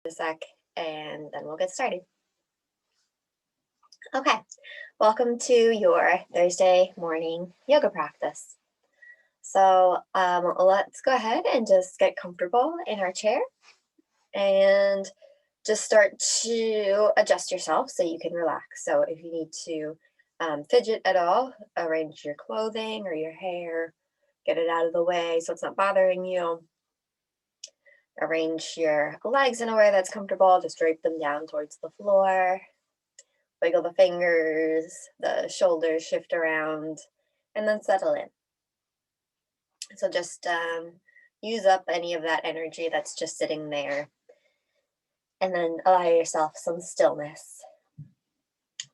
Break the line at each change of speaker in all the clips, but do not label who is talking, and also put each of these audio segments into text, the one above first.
a sec, and then we'll get started. Okay, welcome to your Thursday morning yoga practice. So let's go ahead and just get comfortable in our chair and just start to adjust yourself so you can relax. So if you need to fidget at all, arrange your clothing or your hair, get it out of the way so it's not bothering you. Arrange your legs in a way that's comfortable. Just drape them down towards the floor. Wiggle the fingers, the shoulders shift around, and then settle in. So just use up any of that energy that's just sitting there. And then allow yourself some stillness.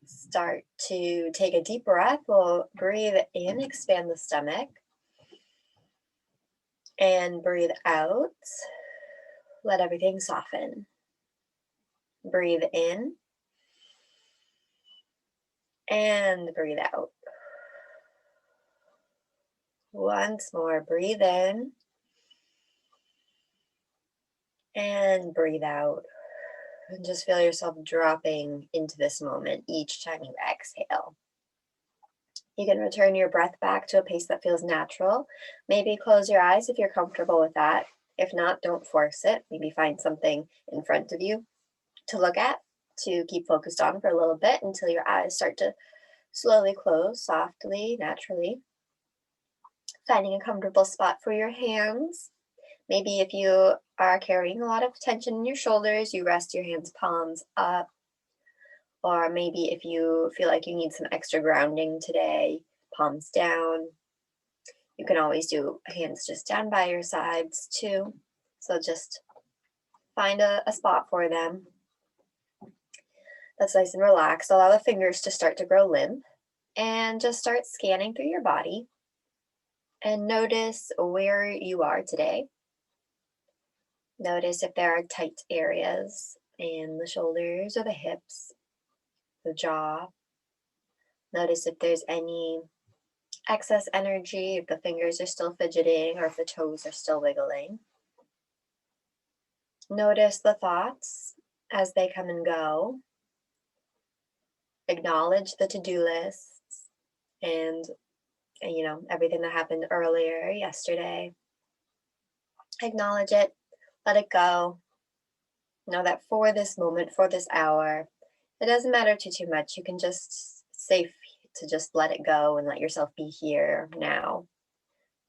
Start to take a deep breath. We'll breathe in, expand the stomach. And breathe out. Let everything soften. Breathe in. And breathe out. Once more, breathe in. And breathe out. And just feel yourself dropping into this moment each time you exhale. You can return your breath back to a pace that feels natural. Maybe close your eyes if you're comfortable with that. If not, don't force it. Maybe find something in front of you to look at, to keep focused on for a little bit until your eyes start to slowly close, softly, naturally. Finding a comfortable spot for your hands. Maybe if you are carrying a lot of tension in your shoulders, you rest your hands palms up. Or maybe if you feel like you need some extra grounding today, palms down. You can always do hands just down by your sides too. So just find a spot for them that's nice and relaxed. Allow the fingers to start to grow limp and just start scanning through your body and notice where you are today. Notice if there are tight areas in the shoulders or the hips, the jaw. Notice if there's any excess energy, if the fingers are still fidgeting or if the toes are still wiggling. Notice the thoughts as they come and go. Acknowledge the to-do lists and everything that happened earlier yesterday. Acknowledge it, let it go. Know that for this moment, for this hour, it doesn't matter too much. You can just safe to just let it go and let yourself be here now.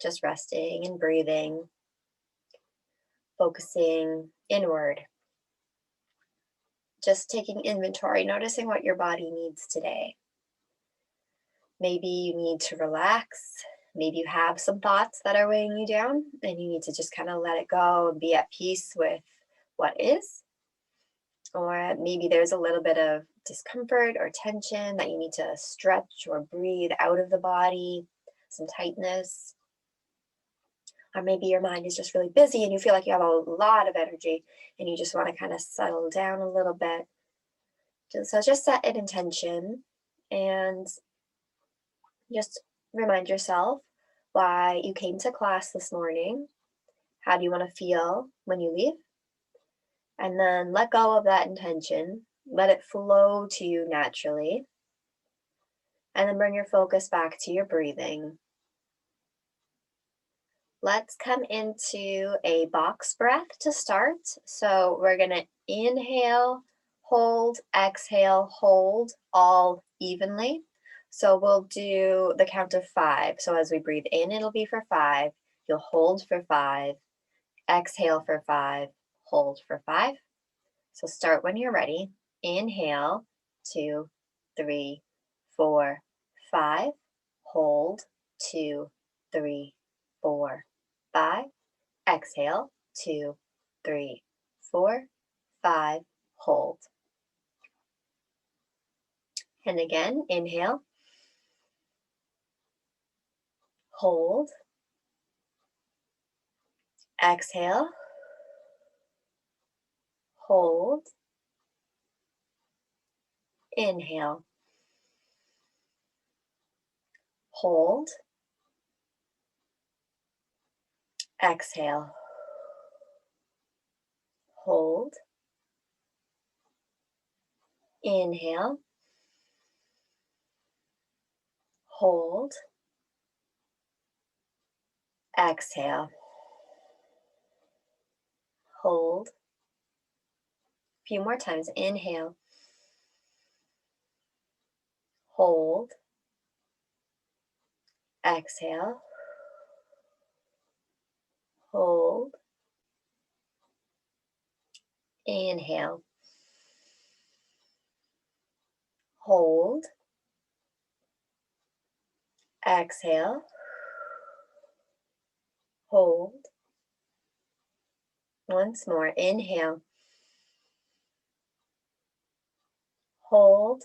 Just resting and breathing, focusing inward. Just taking inventory, noticing what your body needs today. Maybe you need to relax. Maybe you have some thoughts that are weighing you down and you need to just kind of let it go and be at peace with what is. Or maybe there's a little bit of discomfort or tension that you need to stretch or breathe out of the body, some tightness. Or maybe your mind is just really busy and you feel like you have a lot of energy and you just want to kind of settle down a little bit. So just set an intention and just remind yourself why you came to class this morning. How do you want to feel when you leave? And then let go of that intention. Let it flow to you naturally. And then bring your focus back to your breathing. Let's come into a box breath to start. So we're going to inhale, hold, exhale, hold, all evenly. So we'll do the count of 5. So as we breathe in, it'll be for 5. You'll hold for 5, exhale for 5, hold for 5. So start when you're ready. Inhale, 2, 3, 4, 5. Hold, 2, 3, 4, 5. Exhale, 2, 3, 4, 5. Hold. And again, inhale, hold, exhale, hold, inhale, hold, exhale, hold, Inhale, hold, exhale, hold. A few more times. Inhale, hold, exhale, hold, inhale, hold, exhale, hold. Once more. Inhale, hold,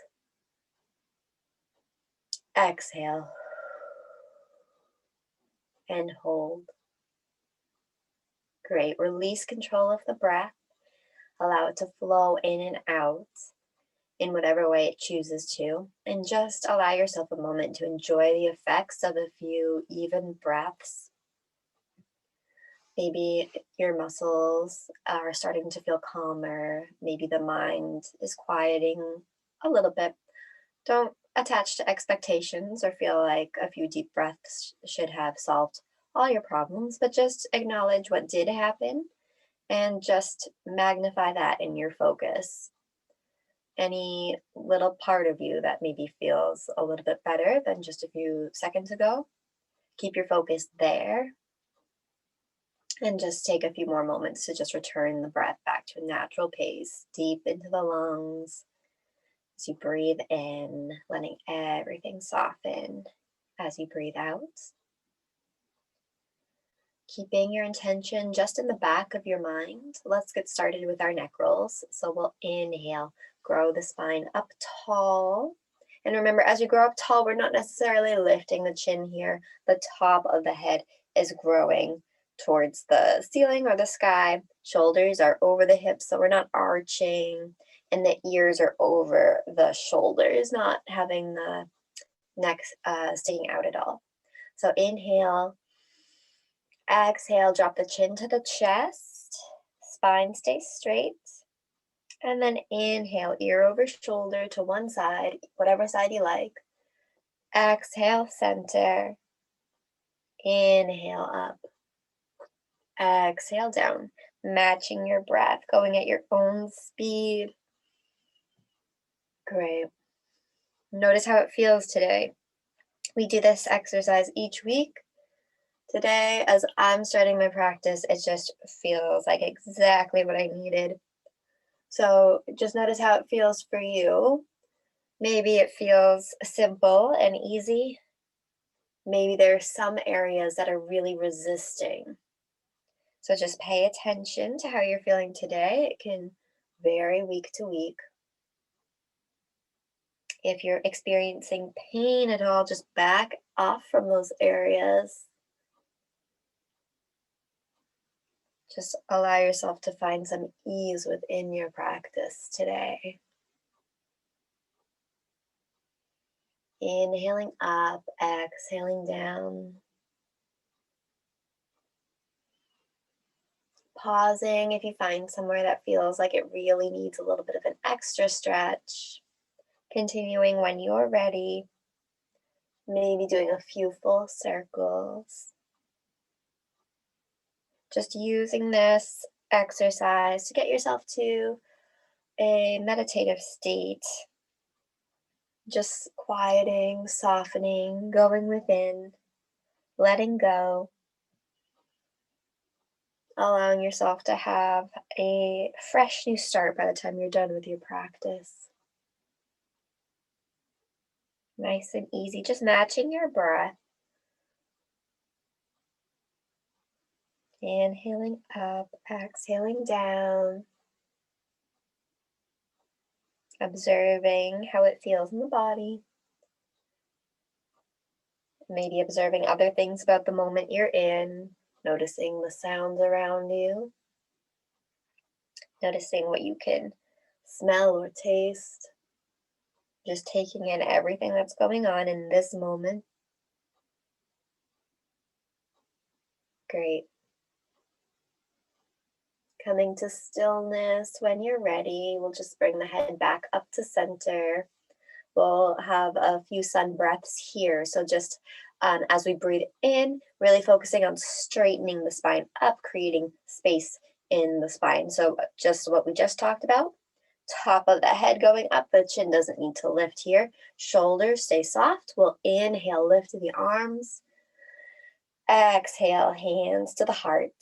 exhale, and hold. Great. Release control of the breath. Allow it to flow in and out in whatever way it chooses to. And just allow yourself a moment to enjoy the effects of a few even breaths. Maybe your muscles are starting to feel calmer. Maybe the mind is quieting a little bit. Don't attach to expectations or feel like a few deep breaths should have solved all your problems, but just acknowledge what did happen and just magnify that in your focus. Any little part of you that maybe feels a little bit better than just a few seconds ago, keep your focus there and just take a few more moments to just return the breath back to a natural pace, deep into the lungs. As you breathe in, letting everything soften as you breathe out. Keeping your intention just in the back of your mind. Let's get started with our neck rolls. So we'll inhale, grow the spine up tall. And remember, as you grow up tall, we're not necessarily lifting the chin here. The top of the head is growing towards the ceiling or the sky. Shoulders are over the hips, so we're not arching. And the ears are over the shoulders, not having the neck sticking out at all. So inhale, exhale, drop the chin to the chest, spine stays straight. And then inhale, ear over shoulder to one side, whatever side you like. Exhale, center. Inhale up. Exhale down, matching your breath, going at your own speed. Great. Notice how it feels today. We do this exercise each week. Today, as I'm starting my practice, it just feels like exactly what I needed. So just notice how it feels for you. Maybe it feels simple and easy. Maybe there are some areas that are really resisting. So just pay attention to how you're feeling today. It can vary week to week. If you're experiencing pain at all, just back off from those areas. Just allow yourself to find some ease within your practice today. Inhaling up, exhaling down. Pausing if you find somewhere that feels like it really needs a little bit of an extra stretch. Continuing when you're ready. Maybe doing a few full circles. Just using this exercise to get yourself to a meditative state. Just quieting, softening, going within, letting go, allowing yourself to have a fresh new start by the time you're done with your practice. Nice and easy, just matching your breath. Inhaling up, exhaling down. Observing how it feels in the body. Maybe observing other things about the moment you're in. Noticing the sounds around you. Noticing what you can smell or taste. Just taking in everything that's going on in this moment. Great. Coming to stillness when you're ready. We'll just bring the head back up to center. We'll have a few sun breaths here. So just as we breathe in, really focusing on straightening the spine up, creating space in the spine. So just what we just talked about. Top of the head going up, the chin doesn't need to lift here. Shoulders stay soft. We'll inhale, lift the arms. Exhale, hands to the heart.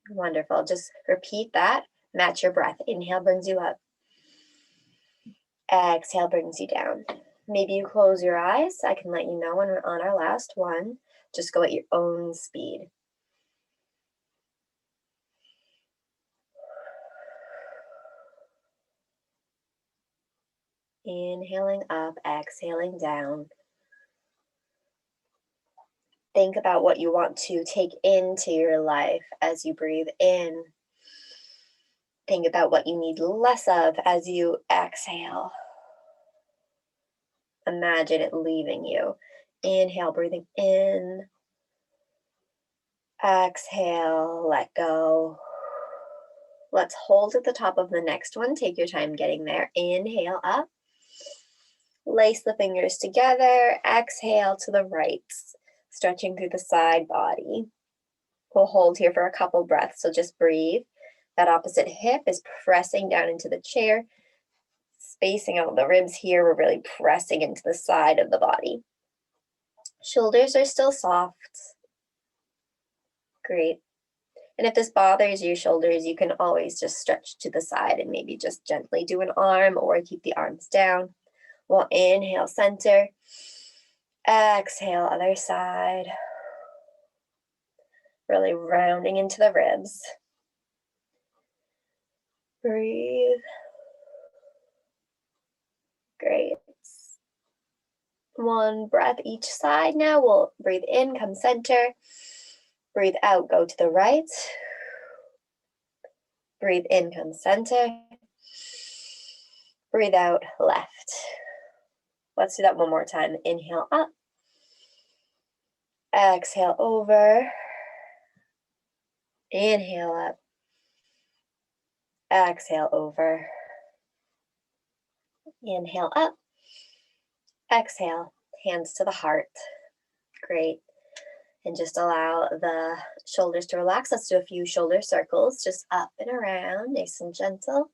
Wonderful. Just repeat that. Match your breath. Inhale brings you up. Exhale brings you down. Maybe you close your eyes. I can let you know when we're on our last one. Just go at your own speed. Inhaling up, exhaling down. Think about what you want to take into your life as you breathe in. Think about what you need less of as you exhale. Imagine it leaving you. Inhale, breathing in. Exhale, let go. Let's hold at the top of the next one. Take your time getting there. Inhale up. Lace the fingers together. Exhale to the right. Stretching through the side body. We'll hold here for a couple breaths, so just breathe. That opposite hip is pressing down into the chair. Spacing out the ribs here, we're really pressing into the side of the body. Shoulders are still soft. Great. And if this bothers your shoulders, you can always just stretch to the side and maybe just gently do an arm or keep the arms down. We'll inhale, center. Exhale, other side. Really rounding into the ribs. Breathe. Great. One breath each side now. We'll breathe in, come center. Breathe out, go to the right. Breathe in, come center. Breathe out, left. Let's do that one more time. Inhale up. Exhale over. Inhale up. Exhale over. Inhale up. Exhale. Hands to the heart. Great. And just allow the shoulders to relax. Let's do a few shoulder circles, just up and around, nice and gentle.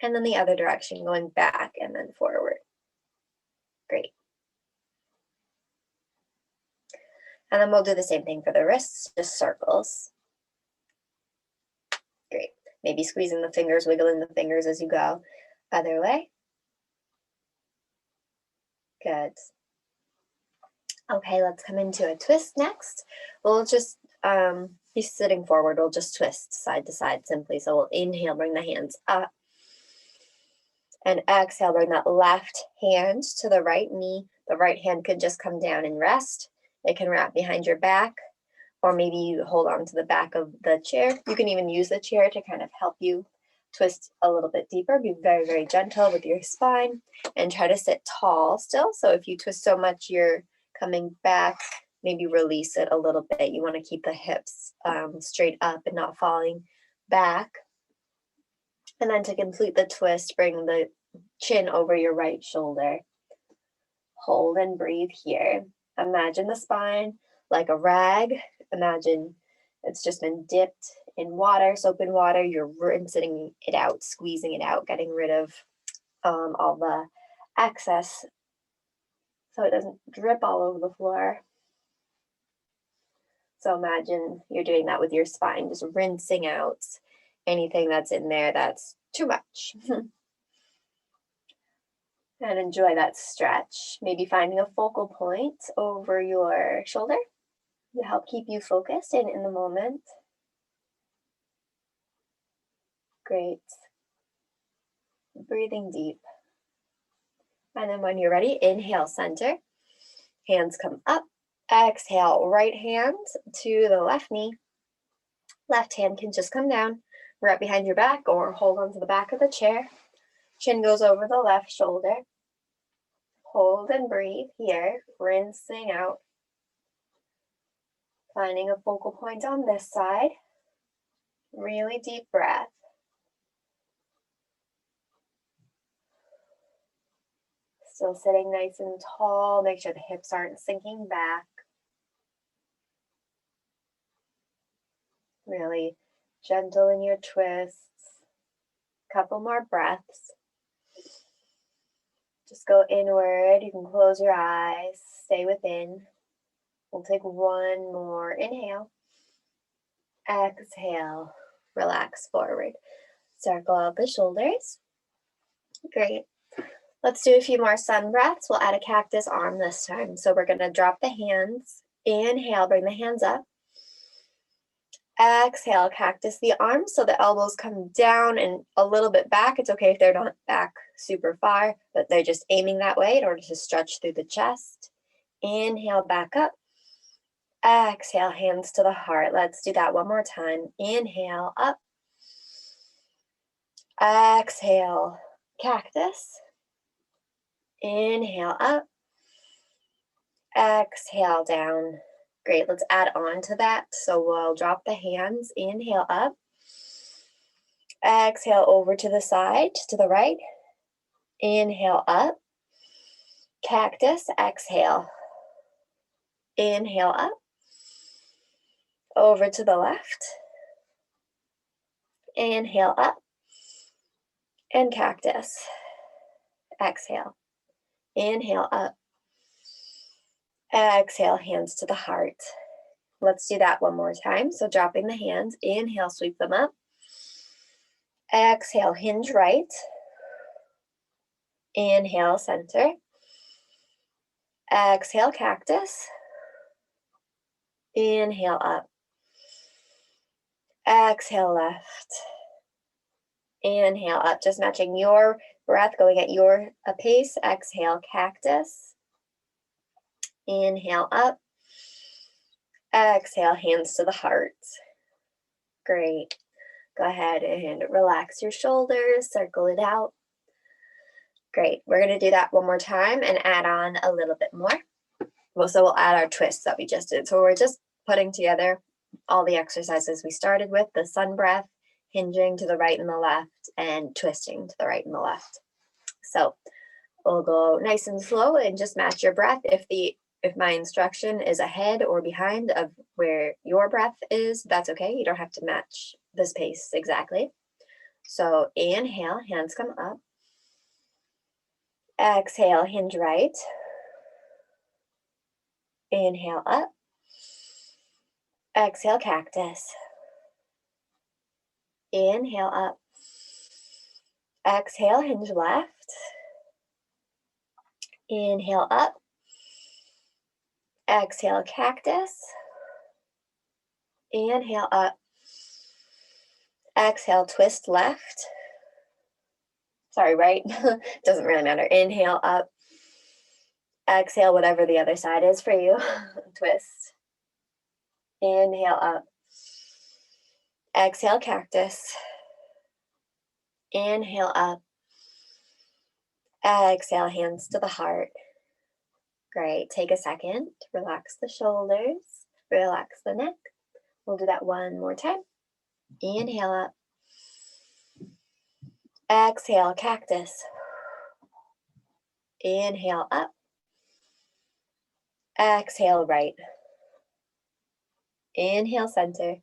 And then the other direction, going back and then forward. Great. And then we'll do the same thing for the wrists, just circles. Great. Maybe squeezing the fingers, wiggling the fingers as you go. Other way. Good. Okay, let's come into a twist next. We'll just be sitting forward. We'll just twist side to side simply. So we'll inhale, bring the hands up. And exhale, bring that left hand to the right knee. The right hand could just come down and rest. It can wrap behind your back, or maybe you hold on to the back of the chair. You can even use the chair to kind of help you twist a little bit deeper. Be very, very gentle with your spine and try to sit tall still. So if you twist so much, you're coming back, maybe release it a little bit. You want to keep the hips straight up and not falling back. And then to complete the twist, bring the chin over your right shoulder. Hold and breathe here. Imagine the spine like a rag. Imagine it's just been dipped in water, soap and water. You're rinsing it out, squeezing it out, getting rid of all the excess so it doesn't drip all over the floor. So imagine you're doing that with your spine, just rinsing out anything that's in there that's too much. And enjoy that stretch. Maybe finding a focal point over your shoulder to help keep you focused and in the moment. Great. Breathing deep. And then when you're ready, inhale, center. Hands come up. Exhale, right hand to the left knee. Left hand can just come down, right behind your back, or hold onto the back of the chair. Chin goes over the left shoulder. Hold and breathe here, rinsing out. Finding a focal point on this side. Really deep breath. Still sitting nice and tall. Make sure the hips aren't sinking back. Really gentle in your twists. Couple more breaths. Just go inward. You can close your eyes. Stay within. We'll take one more inhale. Exhale. Relax forward. Circle out the shoulders. Great. Let's do a few more sun breaths. We'll add a cactus arm this time. So we're going to drop the hands. Inhale, bring the hands up. Exhale, cactus the arms so the elbows come down and a little bit back. It's okay if they're not back super far, but they're just aiming that way in order to stretch through the chest. Inhale, back up. Exhale, hands to the heart. Let's do that one more time. Inhale, up. Exhale, cactus. Inhale, up. Exhale, down. Great, let's add on to that. So we'll drop the hands, inhale up. Exhale over to the side, to the right. Inhale up. Cactus, exhale. Inhale up. Over to the left. Inhale up. And cactus. Exhale. Inhale up. Exhale, hands to the heart. Let's do that one more time. So dropping the hands, inhale, sweep them up. Exhale, hinge right. Inhale, center. Exhale, cactus. Inhale, up. Exhale, left. Inhale, up. Just matching your breath, going at your pace. Exhale, cactus. Inhale, up. Exhale, hands to the heart. Great. Go ahead and relax your shoulders, circle it out. Great. We're going to do that one more time and add on a little bit more. So we'll add our twists that we just did. So we're just putting together all the exercises we started with, the sun breath, hinging to the right and the left, and twisting to the right and the left. So we'll go nice and slow and just match your breath. If my instruction is ahead or behind of where your breath is, that's okay. You don't have to match this pace exactly. So inhale, hands come up. Exhale, hinge right. Inhale up. Exhale, cactus. Inhale up. Exhale, hinge left. Inhale up. Exhale, cactus. Inhale up. Exhale, twist left. Sorry, right? Doesn't really matter. Inhale up. Exhale, whatever the other side is for you. Twist. Inhale up. Exhale, cactus. Inhale up. Exhale, hands to the heart. Great. Take a second to relax the shoulders, relax the neck. We'll do that one more time. Inhale up. Exhale, cactus. Inhale up. Exhale, right. Inhale, center.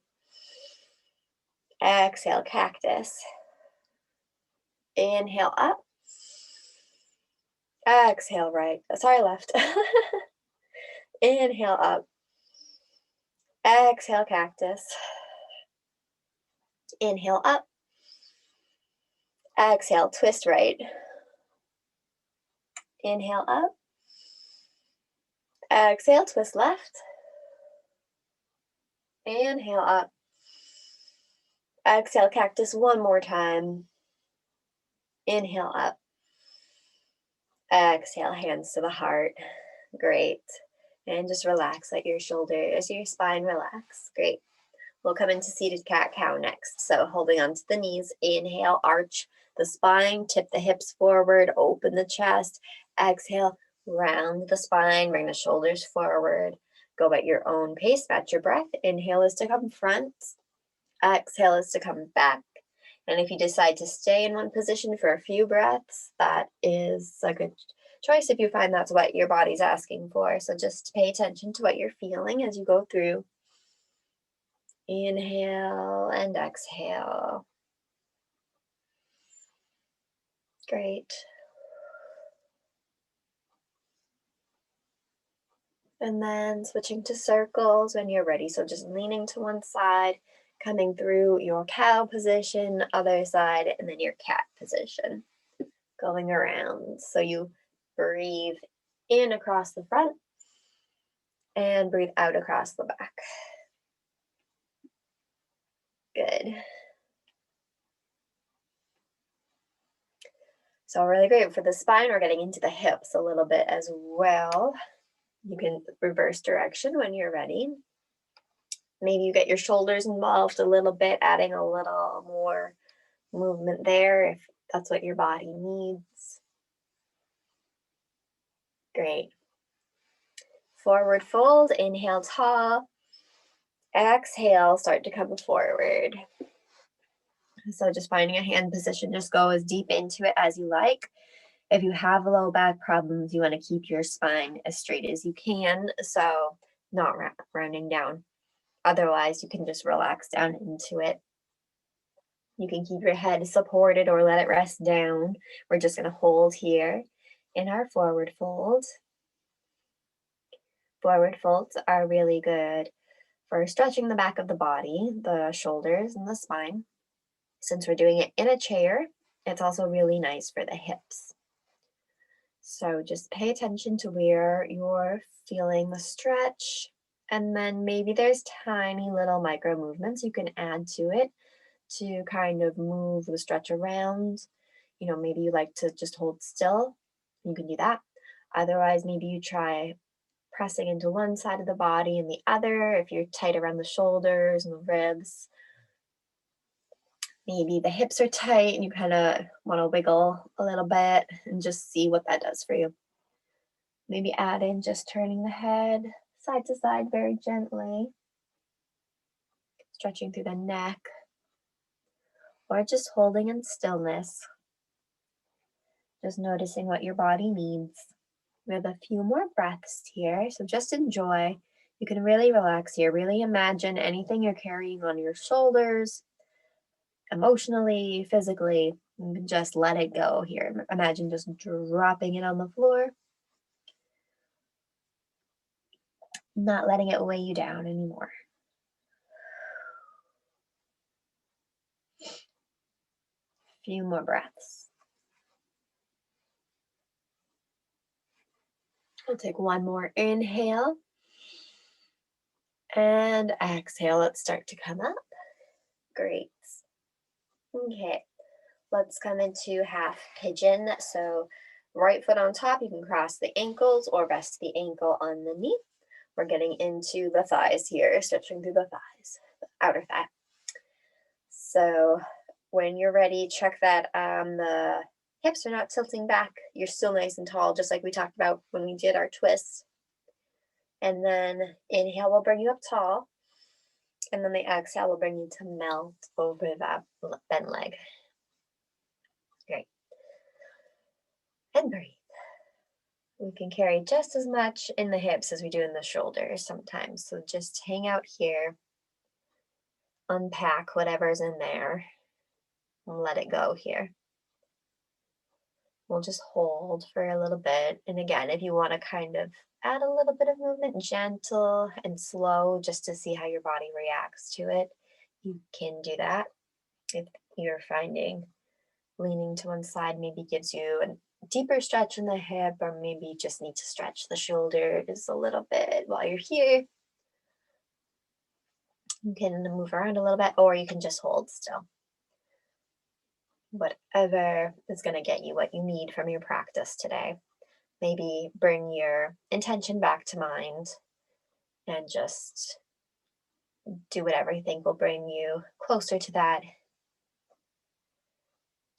Exhale, cactus. Inhale up. Exhale, right. Sorry, left. Inhale up. Exhale, cactus. Inhale up. Exhale, twist right. Inhale up. Exhale, twist left. Inhale up. Exhale, cactus one more time. Inhale up. Exhale, hands to the heart. Great. And just relax, let your shoulders, your spine relax. Great. We'll come into seated cat-cow next. So holding onto the knees, inhale, arch the spine, tip the hips forward, open the chest. Exhale, round the spine, bring the shoulders forward. Go at your own pace, match your breath. Inhale is to come front, exhale is to come back. And if you decide to stay in one position for a few breaths, that is a good choice if you find that's what your body's asking for. So just pay attention to what you're feeling as you go through. Inhale and exhale. Great. And then switching to circles when you're ready. So just leaning to one side, coming through your cow position, other side, and then your cat position. Going around. So you breathe in across the front and breathe out across the back. Good. So really great for the spine. We're getting into the hips a little bit as well. You can reverse direction when you're ready. Maybe you get your shoulders involved a little bit, adding a little more movement there if that's what your body needs. Great. Forward fold, inhale tall. Exhale, start to come forward. So just finding a hand position, just go as deep into it as you like. If you have low back problems, you want to keep your spine as straight as you can, so not rounding down. Otherwise, you can just relax down into it. You can keep your head supported or let it rest down. We're just going to hold here in our forward fold. Forward folds are really good for stretching the back of the body, the shoulders and the spine. Since we're doing it in a chair, it's also really nice for the hips. So just pay attention to where you're feeling the stretch, and then maybe there's tiny little micro movements you can add to it to kind of move the stretch around. You know, maybe you like to just hold still, you can do that. Otherwise, maybe you try pressing into one side of the body and the other if you're tight around the shoulders and the ribs. Maybe the hips are tight and you kind of want to wiggle a little bit and just see what that does for you. Maybe add in just turning the head side to side very gently, stretching through the neck, or just holding in stillness, just noticing what your body needs. We have a few more breaths here, so just enjoy. You can really relax here. Really imagine anything you're carrying on your shoulders, emotionally, physically, and just let it go here. Imagine just dropping it on the floor, not letting it weigh you down anymore. Few more breaths. We'll take one more inhale and exhale. Let's start to come up. Great. Okay, let's come into half pigeon. So right foot on top, you can cross the ankles or rest the ankle on the knee. We're getting into the thighs here, stretching through the thighs, the outer thigh. So when you're ready, check that the hips are not tilting back. You're still nice and tall, just like we talked about when we did our twist. And then inhale will bring you up tall. And then the exhale will bring you to melt over that bent leg. Great. And breathe. We can carry just as much in the hips as we do in the shoulders sometimes. So just hang out here, unpack whatever's in there, and let it go here. We'll just hold for a little bit. And again, if you want to kind of add a little bit of movement, gentle and slow, just to see how your body reacts to it, you can do that. If you're finding leaning to one side maybe gives you a deeper stretch in the hip, or maybe you just need to stretch the shoulders a little bit while you're here, you can move around a little bit, or you can just hold still. Whatever is going to get you what you need from your practice today. Maybe bring your intention back to mind and just do whatever you think will bring you closer to that.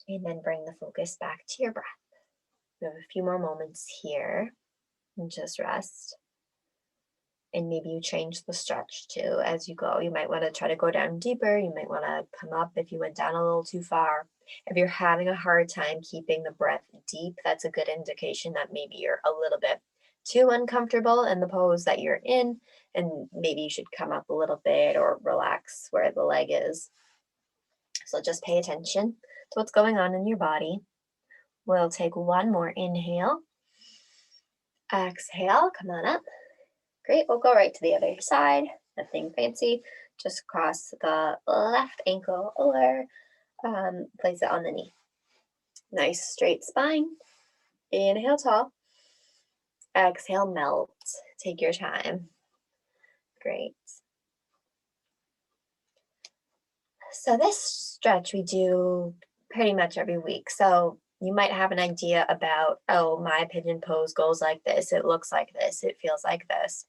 And then bring the focus back to your breath. We have a few more moments here and just rest. And maybe you change the stretch too as you go. You might want to try to go down deeper. You might want to come up if you went down a little too far. If you're having a hard time keeping the breath deep, that's a good indication that maybe you're a little bit too uncomfortable in the pose that you're in, and maybe you should come up a little bit or relax where the leg is. So just pay attention to what's going on in your body. We'll take one more inhale. Exhale, come on up. Great, we'll go right to the other side. Nothing fancy. Just cross the left ankle or place it on the knee. Nice straight spine. Inhale tall. Exhale, melt. Take your time. Great. So this stretch we do pretty much every week. So you might have an idea about, oh, my pigeon pose goes like this. It looks like this. It feels like this.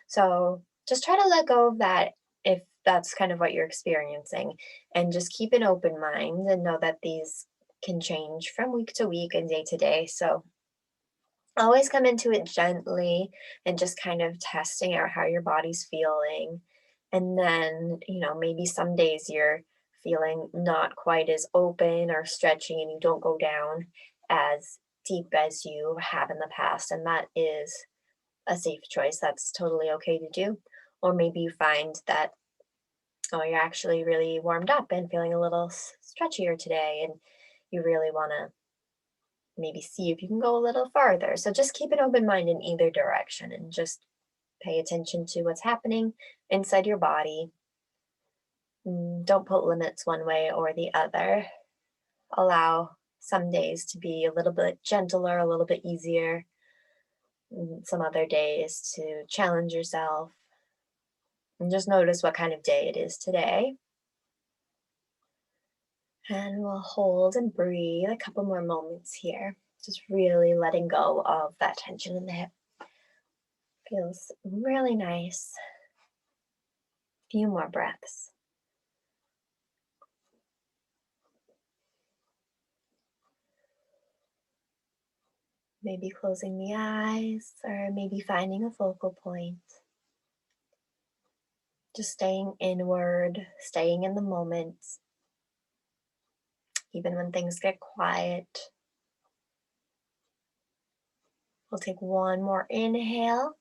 So just try to let go of that if that's kind of what you're experiencing, and just keep an open mind and know that these can change from week to week and day to day. So always come into it gently and just kind of testing out how your body's feeling. And then, maybe some days you're feeling not quite as open or stretching and you don't go down as deep as you have in the past. And that is a safe choice. That's totally okay to do. Or maybe you find that, oh, you're actually really warmed up and feeling a little stretchier today, and you really want to maybe see if you can go a little farther. So just keep an open mind in either direction and just pay attention to what's happening inside your body. Don't put limits one way or the other. Allow some days to be a little bit gentler, a little bit easier, some other days to challenge yourself. And just notice what kind of day it is today. And we'll hold and breathe a couple more moments here. Just really letting go of that tension in the hip. Feels really nice. Few more breaths. Maybe closing the eyes, or maybe finding a focal point. Just staying inward, staying in the moment, even when things get quiet. We'll take one more inhale.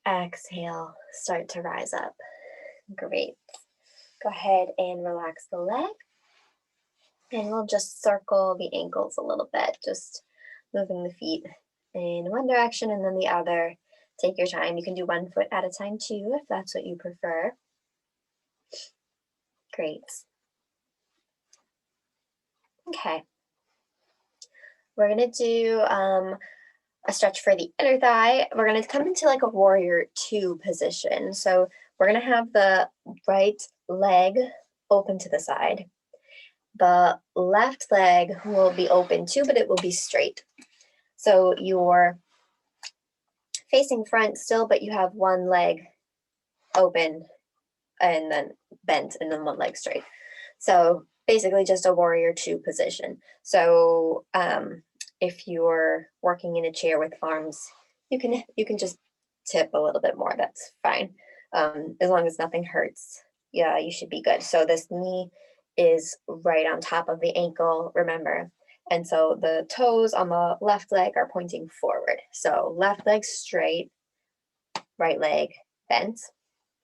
Exhale, start to rise up. Great. Go ahead and relax the leg. And we'll just circle the ankles a little bit, just moving the feet in one direction and then the other. Take your time. You can do one foot at a time too, if that's what you prefer. Great. Okay. We're going to do a stretch for the inner thigh. We're going to come into like a warrior two position. So we're going to have the right leg open to the side. The left leg will be open too, but it will be straight. So you're facing front still, but you have one leg open and then bent and then one leg straight. So basically just a warrior two position. So if you're working in a chair with arms, you can just tip a little bit more. That's fine. As long as nothing hurts, yeah, you should be good. So this knee is right on top of the ankle, remember. And so the toes on the left leg are pointing forward. So left leg straight, right leg bent.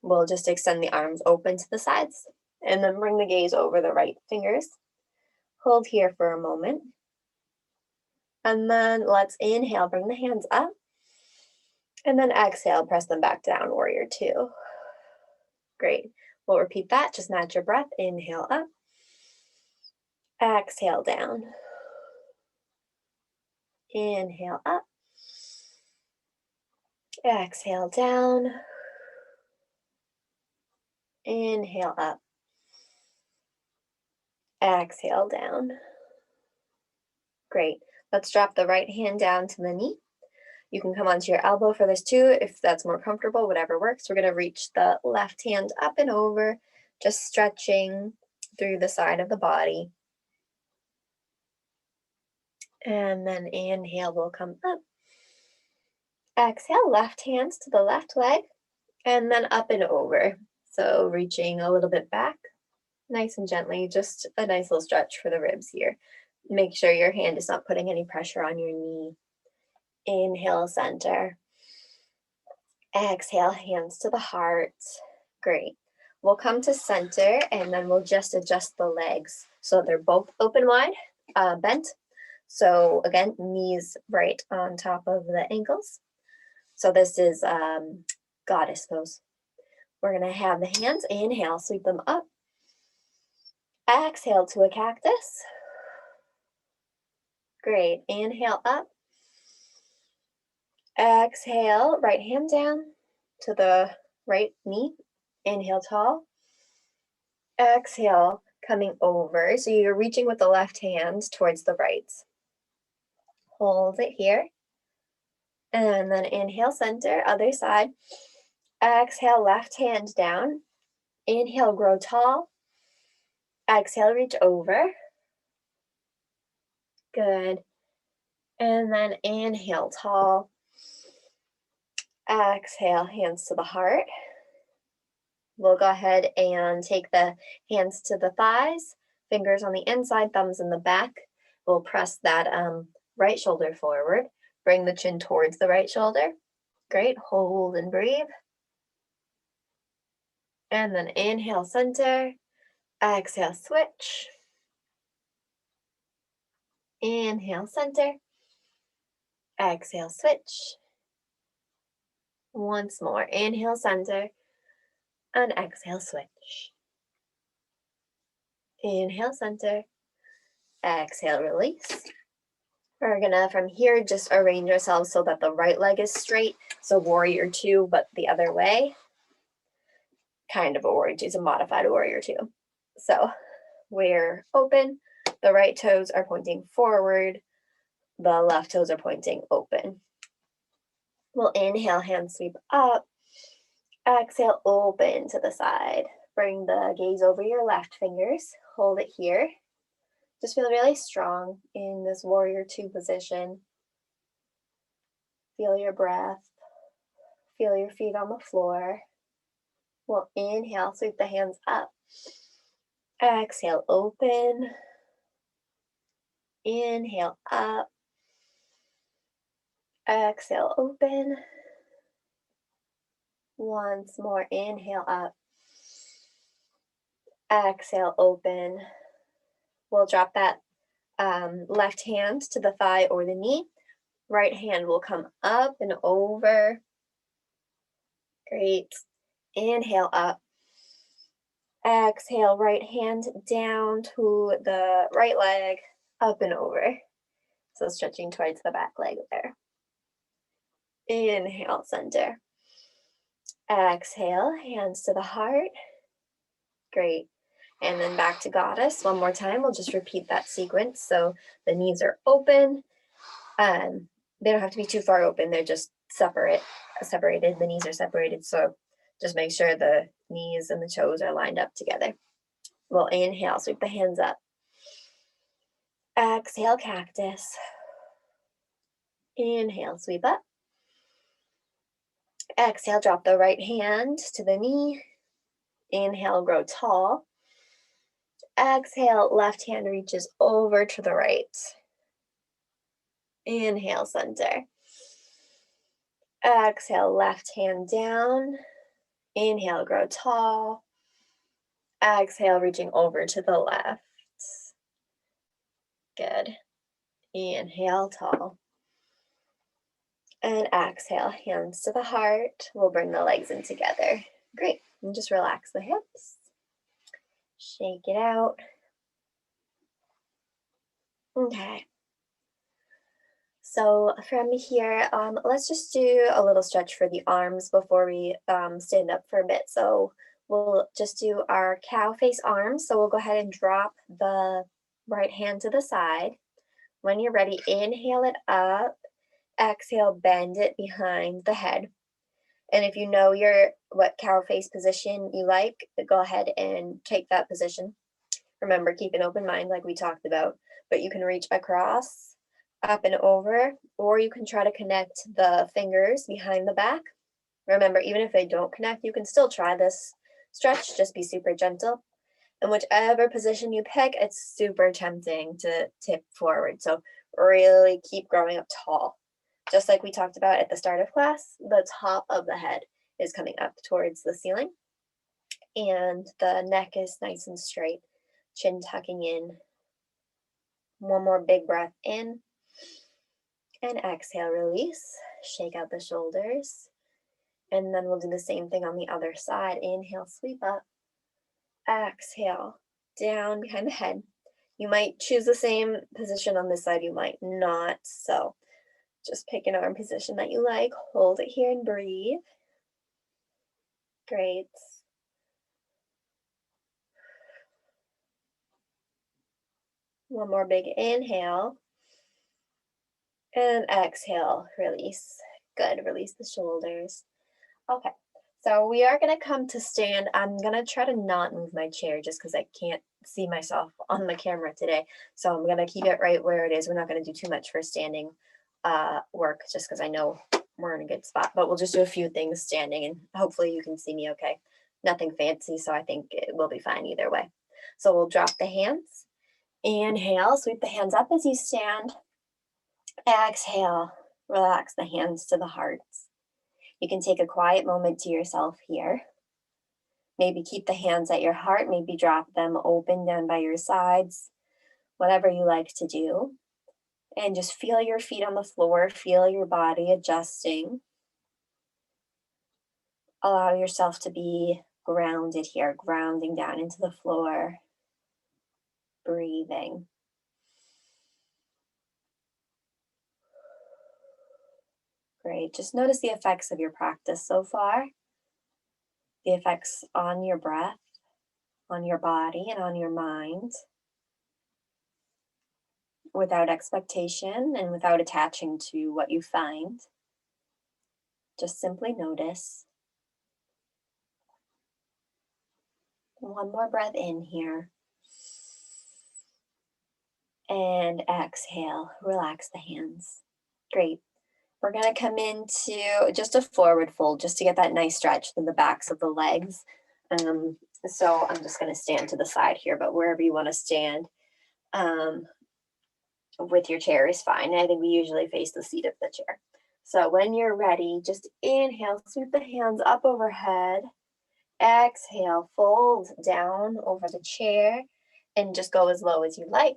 We'll just extend the arms open to the sides and then bring the gaze over the right fingers. Hold here for a moment. And then let's inhale, bring the hands up. And then exhale, press them back down, warrior two. Great. We'll repeat that, just match your breath. Inhale up. Exhale down. Inhale up. Exhale down. Inhale up. Exhale down. Great. Let's drop the right hand down to the knee. You can come onto your elbow for this too, if that's more comfortable, whatever works. We're going to reach the left hand up and over, just stretching through the side of the body. And then inhale, we'll come up. Exhale, left hand to the left leg, and then up and over. So reaching a little bit back, nice and gently, just a nice little stretch for the ribs here. Make sure your hand is not putting any pressure on your knee. Inhale, center. Exhale, hands to the heart. Great. We'll come to center and then we'll just adjust the legs so they're both open wide, bent. So again, knees right on top of the ankles. So this is goddess pose. We're going to have the hands, inhale, sweep them up. Exhale to a cactus. Great. Inhale up. Exhale, right hand down to the right knee. Inhale, tall. Exhale, coming over. So you're reaching with the left hand towards the right. Hold it here. And then inhale, center, other side. Exhale, left hand down. Inhale, grow tall. Exhale, reach over. Good. And then inhale, tall. Exhale, hands to the heart. We'll go ahead and take the hands to the thighs, fingers on the inside, thumbs in the back. We'll press that right shoulder forward. Bring the chin towards the right shoulder. Great. Hold and breathe. And then inhale, center. Exhale, switch. Inhale, center. Exhale, switch. Once more. Inhale, center. And exhale, switch. Inhale, center. Exhale, release. We're gonna, from here, just arrange ourselves so that the right leg is straight. So warrior two, but the other way. Kind of a warrior two, it's a modified warrior two. So we're open. The right toes are pointing forward. The left toes are pointing open. We'll inhale, hand sweep up. Exhale, open to the side. Bring the gaze over your left fingers. Hold it here. Just feel really strong in this warrior two position. Feel your breath. Feel your feet on the floor. We'll inhale, sweep the hands up. Exhale, open. Inhale, up. Exhale, open. Once more, inhale, up. Exhale, open. We'll drop that left hand to the thigh or the knee. Right hand will come up and over. Great. Inhale, up. Exhale, right hand down to the right leg, up and over. So stretching towards the back leg there. Inhale, center. Exhale, hands to the heart. Great. And then back to goddess. One more time. We'll just repeat that sequence. So the knees are open. They don't have to be too far open. They're just separated. The knees are separated. So just make sure the knees and the toes are lined up together. We'll inhale, sweep the hands up. Exhale, cactus. Inhale, sweep up. Exhale, drop the right hand to the knee. Inhale, grow tall. Exhale, left hand reaches over to the right. Inhale, center. Exhale, left hand down. Inhale, grow tall. Exhale, reaching over to the left. Good. Inhale, tall. And exhale, hands to the heart. We'll bring the legs in together. Great. And just relax the hips. Shake it out. Okay. So from here, let's just do a little stretch for the arms before we stand up for a bit. So we'll just do our cow face arms. So we'll go ahead and drop the right hand to the side. When you're ready, inhale it up. Exhale, bend it behind the head. And if you know what cow face position you like, go ahead and take that position. Remember, keep an open mind like we talked about, but you can reach across up and over, or you can try to connect the fingers behind the back. Remember, even if they don't connect, you can still try this stretch, just be super gentle. And whichever position you pick, it's super tempting to tip forward. So really keep growing up tall. Just like we talked about at the start of class, the top of the head is coming up towards the ceiling and the neck is nice and straight, chin tucking in. One more big breath in and exhale, release. Shake out the shoulders. And then we'll do the same thing on the other side. Inhale, sweep up. Exhale, down behind the head. You might choose the same position on this side, you might not. So just pick an arm position that you like. Hold it here and breathe. Great. One more big inhale. And exhale, release. Good, release the shoulders. Okay, so we are gonna come to stand. I'm gonna try to not move my chair just because I can't see myself on the camera today. So I'm gonna keep it right where it is. We're not gonna do too much for standing work just because I know we're in a good spot, but we'll just do a few things standing and hopefully you can see me okay. Nothing fancy, so I think it will be fine either way. So we'll drop the hands. Inhale, sweep the hands up as you stand. Exhale, relax the hands to the heart. You can take a quiet moment to yourself here. Maybe keep the hands at your heart, maybe drop them open down by your sides, whatever you like to do. And just feel your feet on the floor, feel your body adjusting. Allow yourself to be grounded here, grounding down into the floor, breathing. Great. Just notice the effects of your practice so far, the effects on your breath, on your body, and on your mind, without expectation and without attaching to what you find. Just simply notice. One more breath in here. And exhale, relax the hands. Great. We're gonna come into just a forward fold just to get that nice stretch through the backs of the legs. So I'm just gonna stand to the side here, but wherever you wanna stand with your chair is fine. I think we usually face the seat of the chair. So when you're ready, just inhale, sweep the hands up overhead. Exhale, fold down over the chair and just go as low as you like.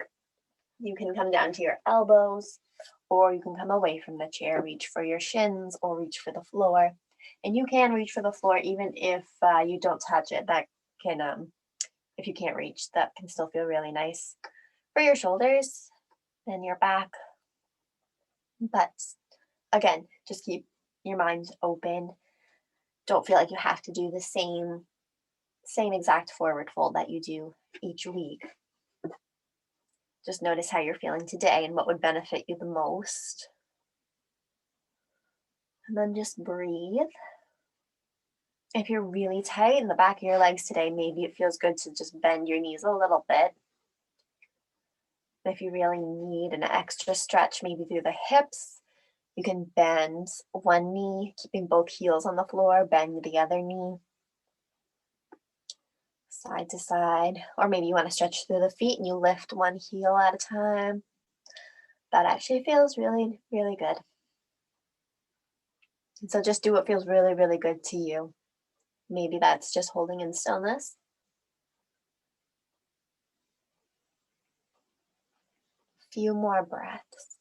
You can come down to your elbows or you can come away from the chair, reach for your shins or reach for the floor. And you can reach for the floor even if you don't touch it. That can, if you can't reach, that can still feel really nice for your shoulders and your back. But again, just keep your mind open. Don't feel like you have to do the same exact forward fold that you do each week. Just notice how you're feeling today and what would benefit you the most. And then just breathe. If you're really tight in the back of your legs today, maybe it feels good to just bend your knees a little bit. If you really need an extra stretch, maybe through the hips, you can bend one knee, keeping both heels on the floor, bend the other knee. Side to side, or maybe you want to stretch through the feet and you lift one heel at a time. That actually feels really, really good. And so just do what feels really, really good to you. Maybe that's just holding in stillness. Few more breaths.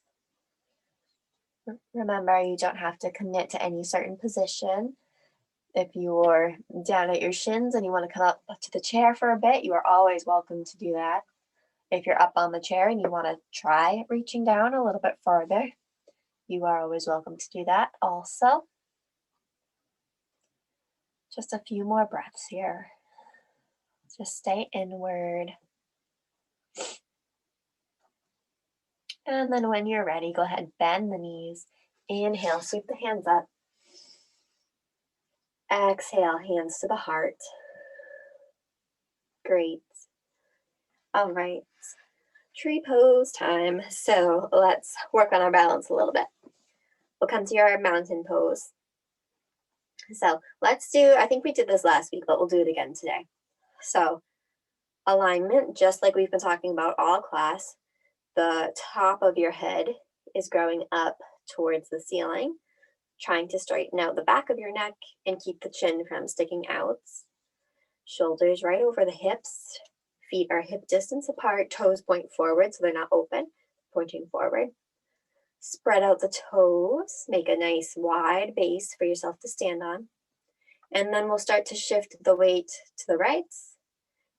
Remember, you don't have to commit to any certain position. If you're down at your shins and you want to come up to the chair for a bit, you are always welcome to do that. If you're up on the chair and you want to try reaching down a little bit farther, you are always welcome to do that also. Just a few more breaths here. Just stay inward. And then when you're ready, go ahead, bend the knees. Inhale, sweep the hands up. Exhale, hands to the heart. Great. All right. Tree pose time. So let's work on our balance a little bit. We'll come to your mountain pose. So let's do, I think we did this last week, but we'll do it again today. So alignment, just like we've been talking about all class, the top of your head is growing up towards the ceiling, trying to straighten out the back of your neck and keep the chin from sticking out. Shoulders right over the hips. Feet are hip distance apart, toes point forward so they're not open, pointing forward. Spread out the toes, make a nice wide base for yourself to stand on. And then we'll start to shift the weight to the right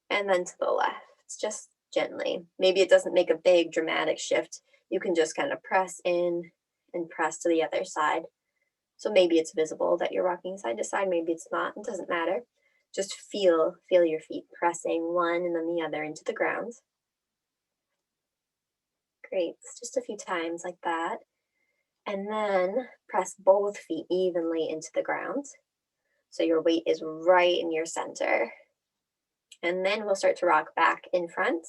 and then to the left, just gently. Maybe it doesn't make a big dramatic shift. You can just kind of press in and press to the other side. So maybe it's visible that you're rocking side to side, maybe it's not, it doesn't matter. Just feel your feet pressing one and then the other into the ground. Great, just a few times like that. And then press both feet evenly into the ground. So your weight is right in your center. And then we'll start to rock back in front.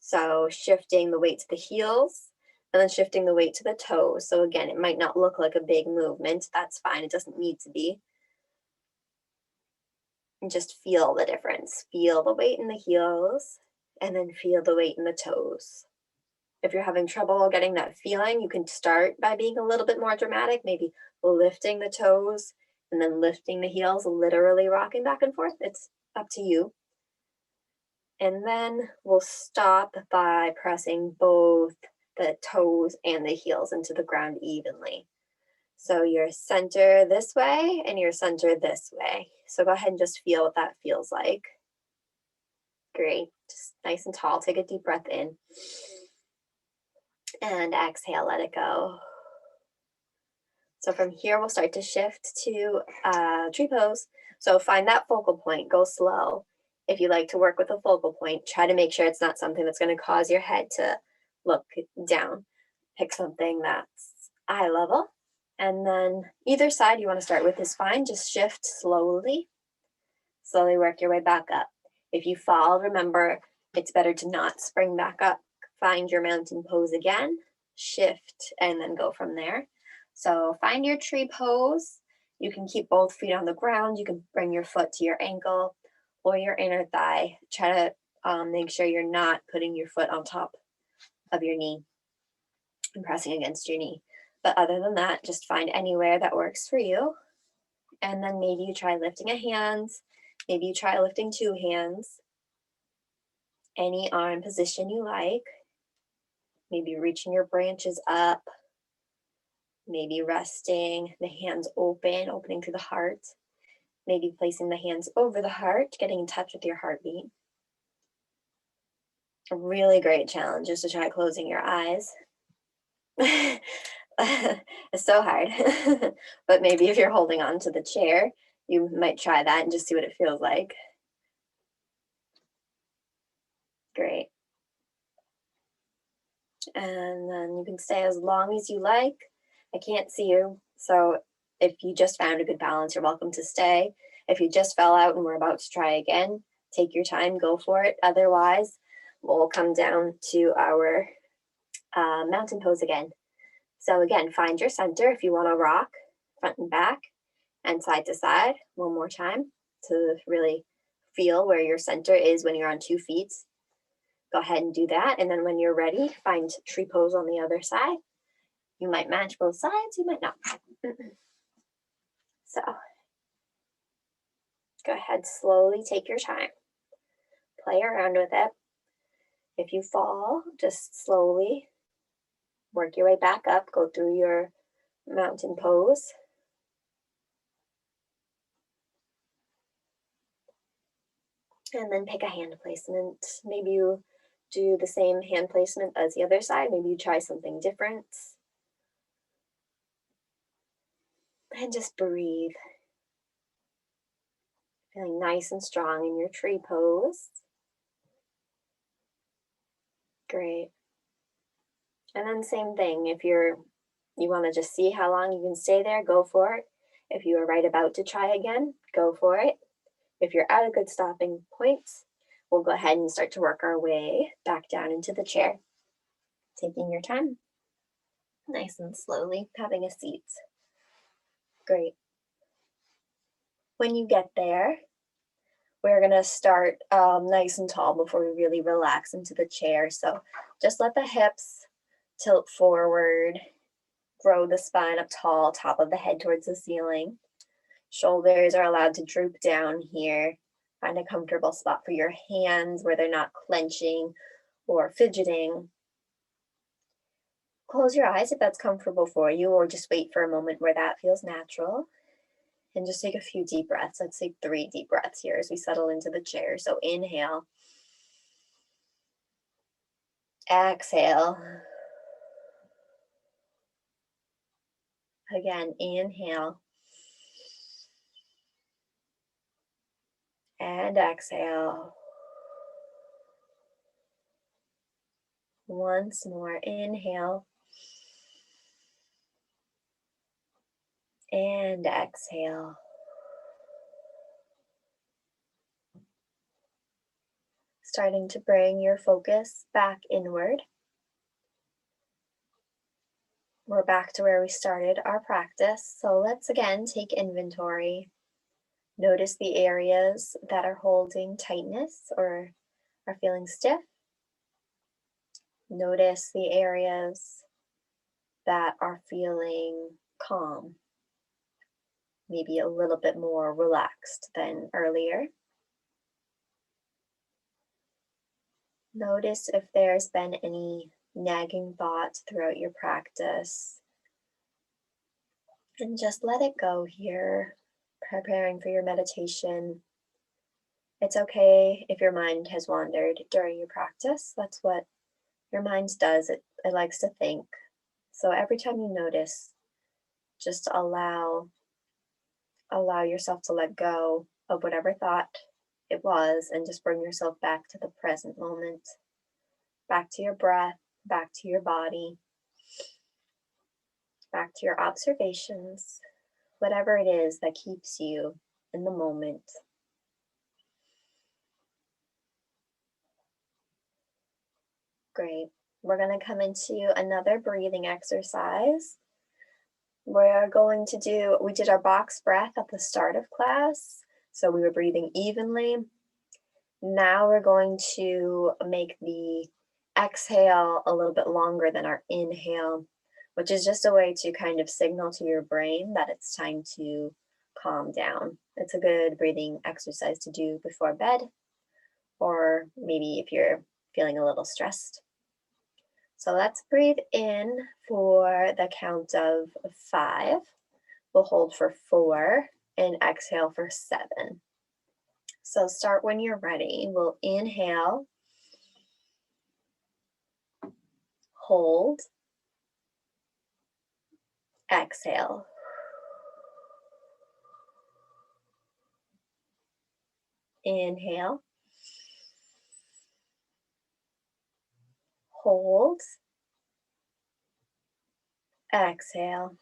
So shifting the weight to the heels and then shifting the weight to the toes. So again, it might not look like a big movement. That's fine. It doesn't need to be. And just feel the difference. Feel the weight in the heels and then feel the weight in the toes. If you're having trouble getting that feeling, you can start by being a little bit more dramatic, maybe lifting the toes and then lifting the heels, literally rocking back and forth. It's up to you. And then we'll stop by pressing both the toes and the heels into the ground evenly. So your center this way and your center this way. So go ahead and just feel what that feels like. Great, just nice and tall. Take a deep breath in. And exhale, let it go. So from here, we'll start to shift to tree pose. So find that focal point, go slow. If you like to work with a focal point, try to make sure it's not something that's going to cause your head to look down. Pick something that's eye level. And then either side you want to start with is fine. Just shift slowly. Slowly work your way back up. If you fall, remember, it's better to not spring back up. Find your mountain pose again, shift, and then go from there. So find your tree pose. You can keep both feet on the ground. You can bring your foot to your ankle or your inner thigh. Try to make sure you're not putting your foot on top of your knee and pressing against your knee. But other than that, just find anywhere that works for you. And then maybe you try lifting a hand. Maybe you try lifting two hands. Any arm position you like. Maybe reaching your branches up. Maybe resting the hands open, opening through the heart. Maybe placing the hands over the heart, getting in touch with your heartbeat. A really great challenge is to try closing your eyes. It's so hard. But maybe if you're holding on to the chair, you might try that and just see what it feels like. Great. And then you can stay as long as you like. I can't see you, so if you just found a good balance, you're welcome to stay. If you just fell out and we're about to try again, take your time, go for it. Otherwise, we'll come down to our mountain pose again. So again, find your center if you want to rock front and back and side to side one more time to really feel where your center is when you're on 2 feet. Go ahead and do that. And then when you're ready, find tree pose on the other side. You might match both sides, you might not. So go ahead, slowly take your time. Play around with it. If you fall, just slowly work your way back up. Go through your mountain pose. And then pick a hand placement. Maybe you do the same hand placement as the other side. Maybe you try something different. And just breathe. Feeling nice and strong in your tree pose. Great. And then same thing, if you want to just see how long you can stay there, go for it. If you are right about to try again, go for it. If you're at a good stopping point, we'll go ahead and start to work our way back down into the chair, taking your time, nice and slowly, having a seat. Great. When you get there, we're going to start nice and tall before we really relax into the chair. So just let the hips tilt forward, grow the spine up tall, top of the head towards the ceiling. Shoulders are allowed to droop down here. Find a comfortable spot for your hands where they're not clenching or fidgeting. Close your eyes if that's comfortable for you, or just wait for a moment where that feels natural. And just take a few deep breaths. Let's take 3 deep breaths here as we settle into the chair. So inhale. Exhale. Again, inhale. And exhale. Once more, inhale. And exhale. Starting to bring your focus back inward. We're back to where we started our practice. So let's again take inventory. Notice the areas that are holding tightness or are feeling stiff. Notice the areas that are feeling calm, maybe a little bit more relaxed than earlier. Notice if there's been any nagging thoughts throughout your practice. And just let it go here, preparing for your meditation. It's okay if your mind has wandered during your practice. That's what your mind does. It likes to think. So every time you notice, just allow yourself to let go of whatever thought it was and just bring yourself back to the present moment, back to your breath, back to your body, back to your observations, whatever it is that keeps you in the moment. Great. We're going to come into another breathing exercise. We did our box breath at the start of class, so we were breathing evenly. Now we're going to make the exhale a little bit longer than our inhale, which is just a way to kind of signal to your brain that it's time to calm down. It's a good breathing exercise to do before bed, or maybe if you're feeling a little stressed. So let's breathe in for the count of 5. We'll hold for 4 and exhale for 7. So start when you're ready. We'll inhale, hold, exhale. Inhale, hold, exhale.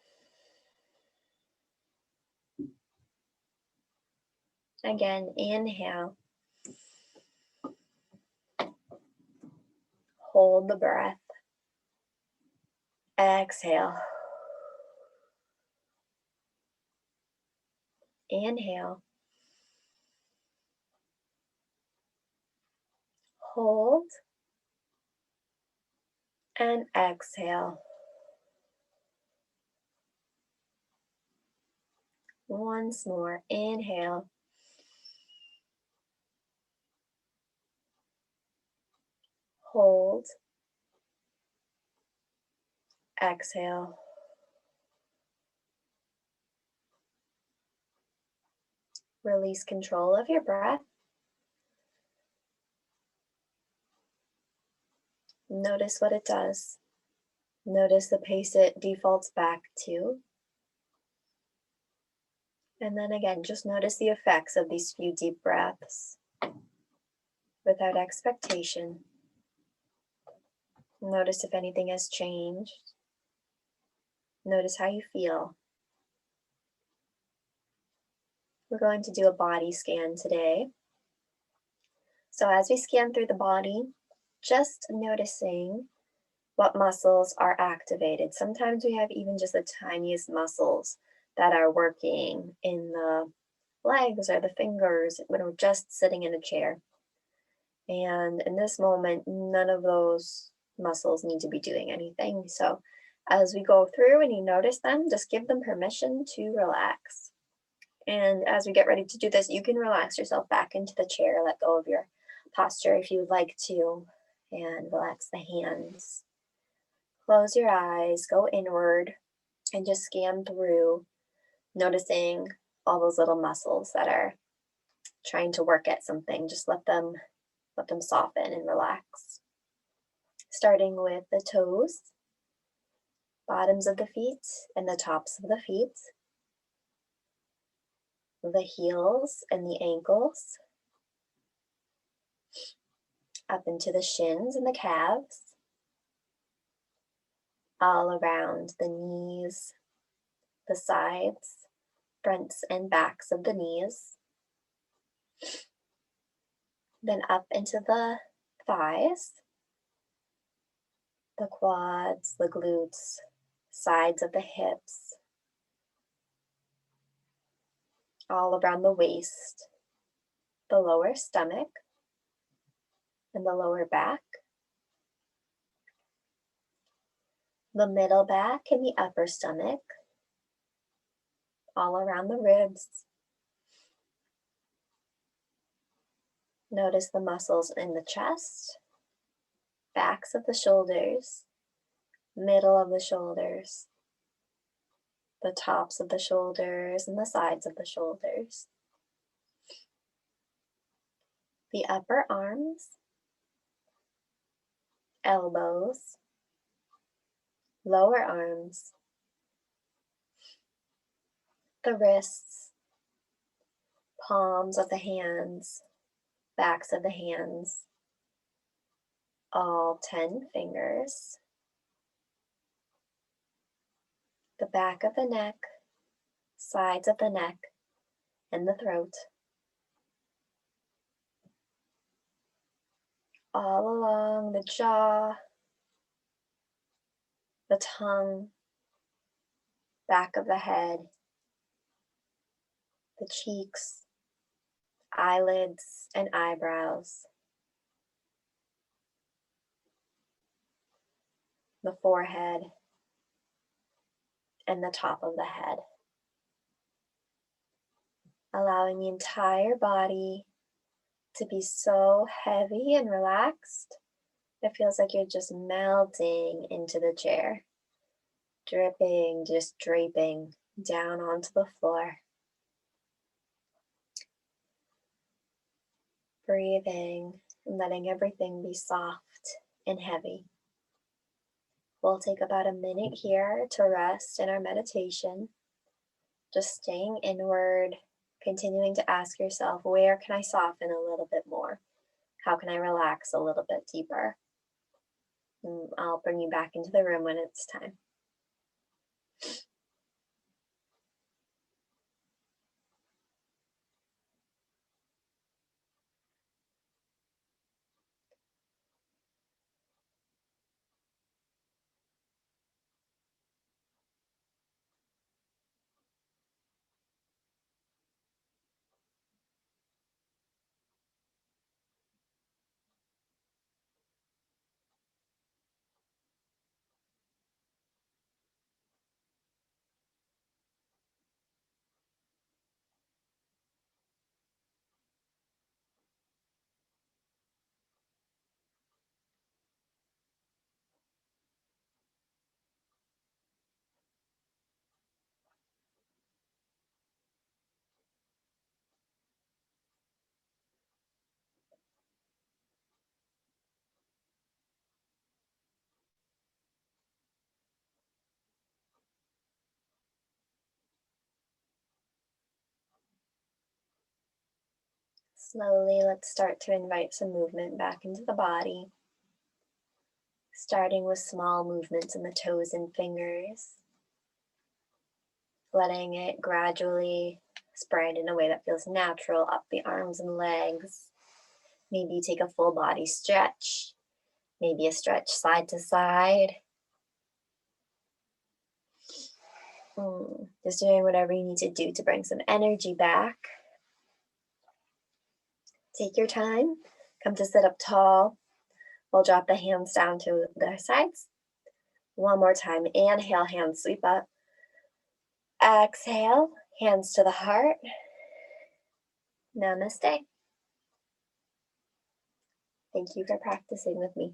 Again, inhale, hold the breath, exhale. Inhale, hold, and exhale. Once more, inhale, hold, exhale. Release control of your breath. Notice what it does. Notice the pace it defaults back to. And then again, just notice the effects of these few deep breaths without expectation. Notice if anything has changed. Notice how you feel. We're going to do a body scan today. So as we scan through the body, just noticing what muscles are activated. Sometimes we have even just the tiniest muscles that are working in the legs or the fingers when we're just sitting in a chair. And in this moment, none of those muscles need to be doing anything. So as we go through and you notice them, just give them permission to relax. And as we get ready to do this, you can relax yourself back into the chair, let go of your posture if you would like to, and relax the hands. Close your eyes, go inward, and just scan through, noticing all those little muscles that are trying to work at something. Just let them soften and relax. Starting with the toes, bottoms of the feet, and the tops of the feet, the heels and the ankles, up into the shins and the calves, all around the knees, the sides, fronts and backs of the knees, then up into the thighs, the quads, the glutes, sides of the hips, all around the waist, the lower stomach, and the lower back, the middle back and the upper stomach, all around the ribs. Notice the muscles in the chest, backs of the shoulders, middle of the shoulders, the tops of the shoulders and the sides of the shoulders, the upper arms, elbows, lower arms, the wrists, palms of the hands, backs of the hands, all 10 fingers, the back of the neck, sides of the neck, and the throat, all along the jaw, the tongue, back of the head, the cheeks, eyelids, and eyebrows, the forehead, and the top of the head. Allowing the entire body to be so heavy and relaxed, it feels like you're just melting into the chair, dripping, just draping down onto the floor. Breathing and letting everything be soft and heavy. We'll take about a minute here to rest in our meditation, just staying inward, continuing to ask yourself, where can I soften a little bit more? How can I relax a little bit deeper? And I'll bring you back into the room when it's time. Slowly, let's start to invite some movement back into the body, starting with small movements in the toes and fingers, letting it gradually spread in a way that feels natural up the arms and legs, Maybe you take a full body stretch, maybe a stretch side to side. Just doing whatever you need to do to bring some energy back. Take your time. Come to sit up tall. We'll drop the hands down to the sides. One more time. Inhale, hands sweep up. Exhale, hands to the heart. Namaste. Thank you for practicing with me.